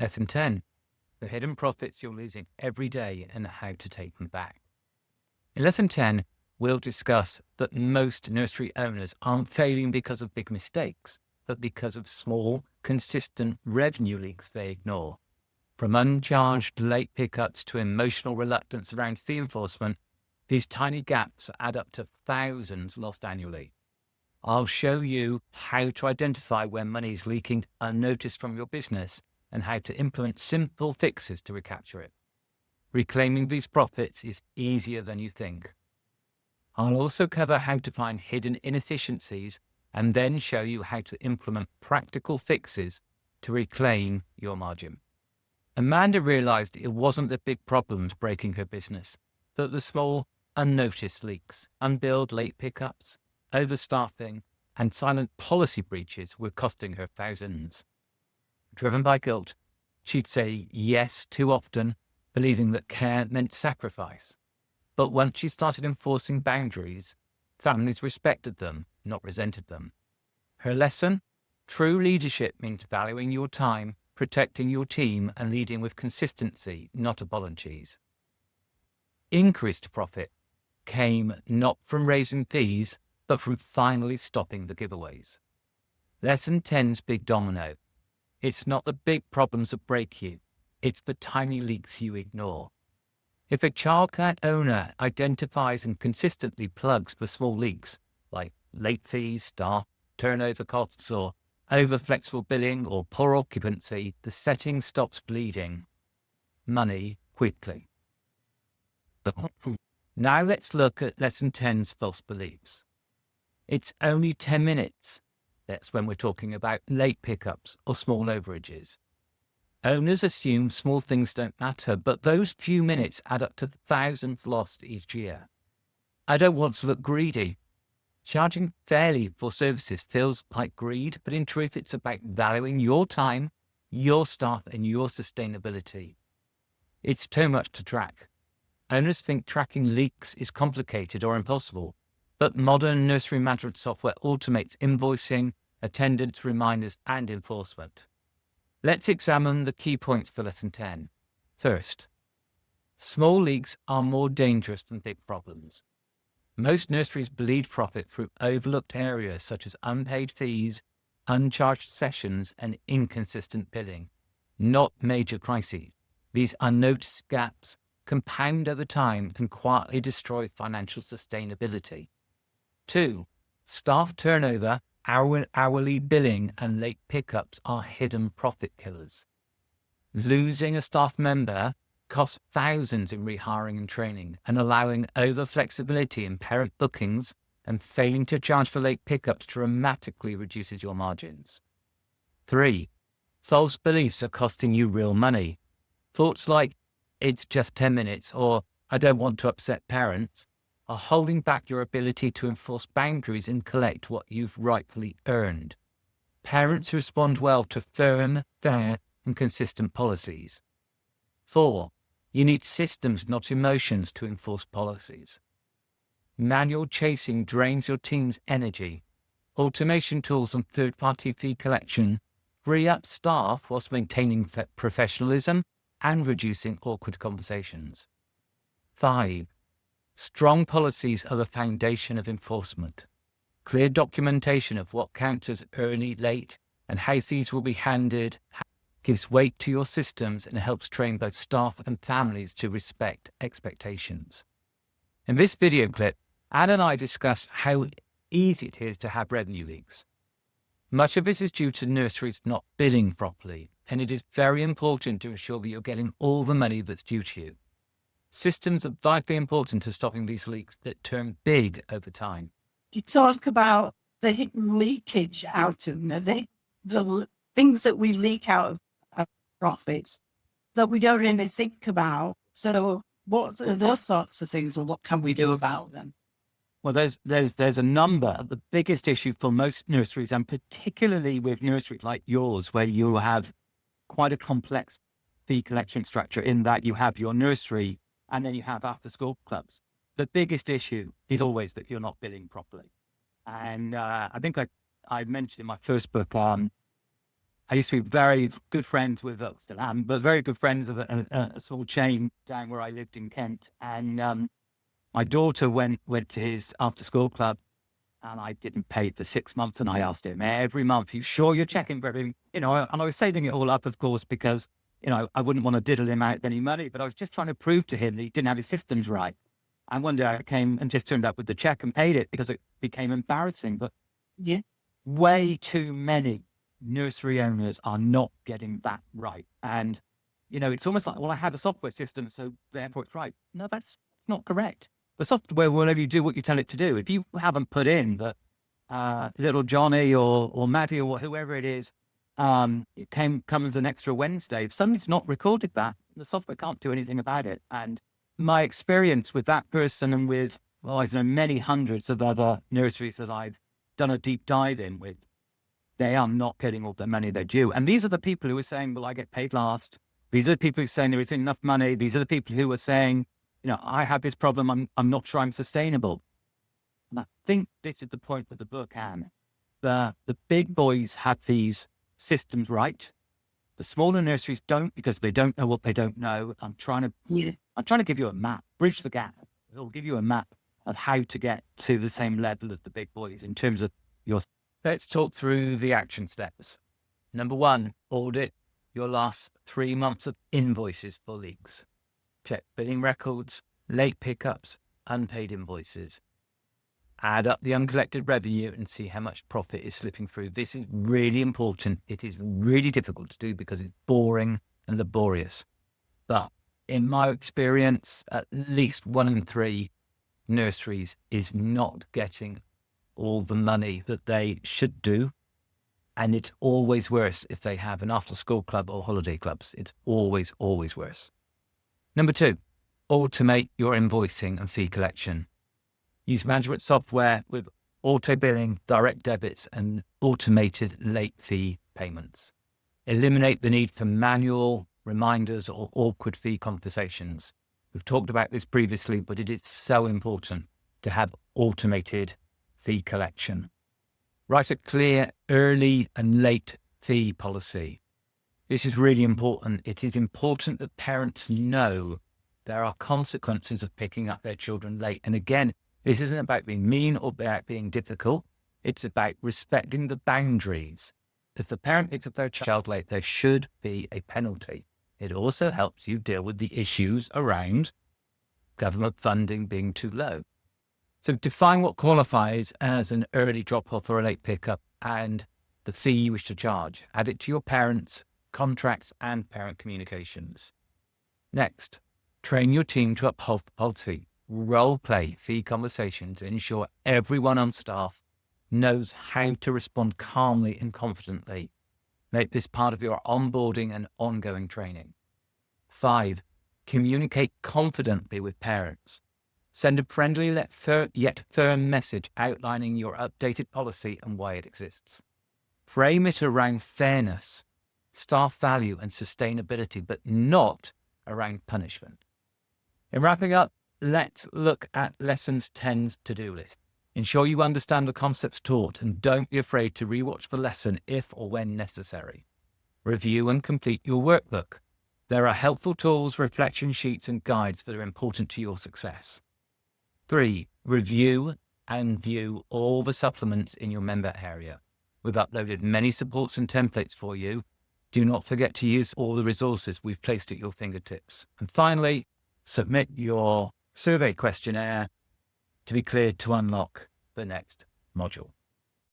Lesson 10, the hidden profits you're losing every day and how to take them back. In Lesson 10, we'll discuss that most nursery owners aren't failing because of big mistakes, but because of small, consistent revenue leaks they ignore. From uncharged late pickups to emotional reluctance around fee enforcement, these tiny gaps add up to thousands lost annually. I'll show you how to identify when money is leaking unnoticed from your business and how to implement simple fixes to recapture it. Reclaiming these profits is easier than you think. I'll also cover how to find hidden inefficiencies and then show you how to implement practical fixes to reclaim your margin. Amanda realized it wasn't the big problems breaking her business, but the small, unnoticed leaks, unbilled late pickups, overstaffing, and silent policy breaches were costing her thousands. Driven by guilt, she'd say yes too often, believing that care meant sacrifice. But once she started enforcing boundaries, families respected them, not resented them. Her lesson? True leadership means valuing your time, protecting your team, and leading with consistency, not apologies. Increased profit came not from raising fees, but from finally stopping the giveaways. Lesson 10's big domino. It's not the big problems that break you. It's the tiny leaks you ignore. If a childcare owner identifies and consistently plugs the small leaks, like late fees, staff, turnover costs, or over-flexible billing or poor occupancy, the setting stops bleeding money quickly. Now let's look at Lesson 10's false beliefs. It's only 10 minutes. That's when we're talking about late pickups or small overages. Owners assume small things don't matter, but those few minutes add up to thousands lost each year. I don't want to look greedy. Charging fairly for services feels like greed, but in truth, it's about valuing your time, your staff, and your sustainability. It's too much to track. Owners think tracking leaks is complicated or impossible, but modern nursery management software automates invoicing, attendance reminders, and enforcement. Let's examine the key points for Lesson 10. First, small leaks are more dangerous than big problems. Most nurseries bleed profit through overlooked areas such as unpaid fees, uncharged sessions, and inconsistent billing, not major crises. These unnoticed gaps compound over time and quietly destroy financial sustainability. 2. Staff turnover, hourly billing, and late pickups are hidden profit killers. Losing a staff member costs thousands in rehiring and training, and allowing over-flexibility in parent bookings and failing to charge for late pickups dramatically reduces your margins. 3. False beliefs are costing you real money. Thoughts like, it's just 10 minutes, or I don't want to upset parents, are holding back your ability to enforce boundaries and collect what you've rightfully earned. Parents respond well to firm, fair, and consistent policies. 4. You need systems, not emotions, to enforce policies. Manual chasing drains your team's energy. Automation tools and third-party fee collection free up staff whilst maintaining professionalism and reducing awkward conversations. 5. Strong policies are the foundation of enforcement. Clear documentation of what counts as early, late, and how fees will be handed gives weight to your systems and helps train both staff and families to respect expectations. In this video clip, Anne and I discussed how easy it is to have revenue leaks. Much of this is due to nurseries not billing properly, and it is very important to ensure that you're getting all the money that's due to you. Systems are vitally important to stopping these leaks that turn big over time. You talk about the hidden leakage out of the things that we leak out of profits that we don't really think about. So what are those sorts of things, and what can we do about them? Well, there's a number. The biggest issue for most nurseries, and particularly with nurseries like yours, where you have quite a complex fee collection structure in that you have your nursery and then you have after-school clubs. The biggest issue is always that you're not billing properly. And I think I mentioned in my first book, I used to be very good friends with, still am, but very good friends of a small chain down where I lived in Kent. And my daughter went to his after school club, and I didn't pay for 6 months. And I asked him every month, "You sure you're checking for everything?" And I was saving it all up, of course, because, I wouldn't want to diddle him out of any money, but I was just trying to prove to him that he didn't have his systems right. And one day I came and just turned up with the check and paid it because it became embarrassing. But Yeah. way too many nursery owners are not getting that right. And, it's almost like, well, I have a software system, so therefore it's right. No, that's not correct. The software will only do what you tell it to do. If you haven't put in that little Johnny or Maddie or whoever it is, it comes an extra Wednesday. If somebody's not recorded that, the software can't do anything about it. And my experience with that person and with, well, I don't know, many hundreds of other nurseries that I've done a deep dive in with, they are not getting all the money they're due. And these are the people who are saying, well, I get paid last. These are the people who are saying there isn't enough money. These are the people who are saying, I have this problem. I'm not sure I'm sustainable. And I think this is the point of the book, Anne. The big boys have these systems right. The smaller nurseries don't, because they don't know what they don't know. I'm trying to give you a map, bridge the gap. It'll give you a map of how to get to the same level as the big boys in terms of your... Let's talk through the action steps. Number 1, audit your last 3 months of invoices for leaks. Check billing records, late pickups, unpaid invoices. Add up the uncollected revenue and see how much profit is slipping through. This is really important. It is really difficult to do because it's boring and laborious. But in my experience, at least 1 in 3 nurseries is not getting all the money that they should do. And it's always worse if they have an after-school club or holiday clubs. It's always, always worse. Number 2, automate your invoicing and fee collection. Use management software with auto-billing, direct debits, and automated late fee payments. Eliminate the need for manual reminders or awkward fee conversations. We've talked about this previously, but it is so important to have automated fee collection. Write a clear early and late fee policy. This is really important. It is important that parents know there are consequences of picking up their children late. And again, this isn't about being mean or about being difficult. It's about respecting the boundaries. If the parent picks up their child late, there should be a penalty. It also helps you deal with the issues around government funding being too low. So define what qualifies as an early drop-off or a late pickup and the fee you wish to charge. Add it to your parents' contracts and parent communications. Next, train your team to uphold the policy. Role-play fee conversations. Ensure everyone on staff knows how to respond calmly and confidently. Make this part of your onboarding and ongoing training. 5, communicate confidently with parents. Send a friendly yet firm message outlining your updated policy and why it exists. Frame it around fairness, staff value and sustainability, but not around punishment. In wrapping up, let's look at Lessons 10's to-do list. Ensure you understand the concepts taught and don't be afraid to rewatch the lesson if or when necessary. Review and complete your workbook. There are helpful tools, reflection sheets and guides that are important to your success. 3, review and view all the supplements in your member area. We've uploaded many supports and templates for you. Do not forget to use all the resources we've placed at your fingertips. And finally, submit your survey questionnaire to be cleared to unlock the next module.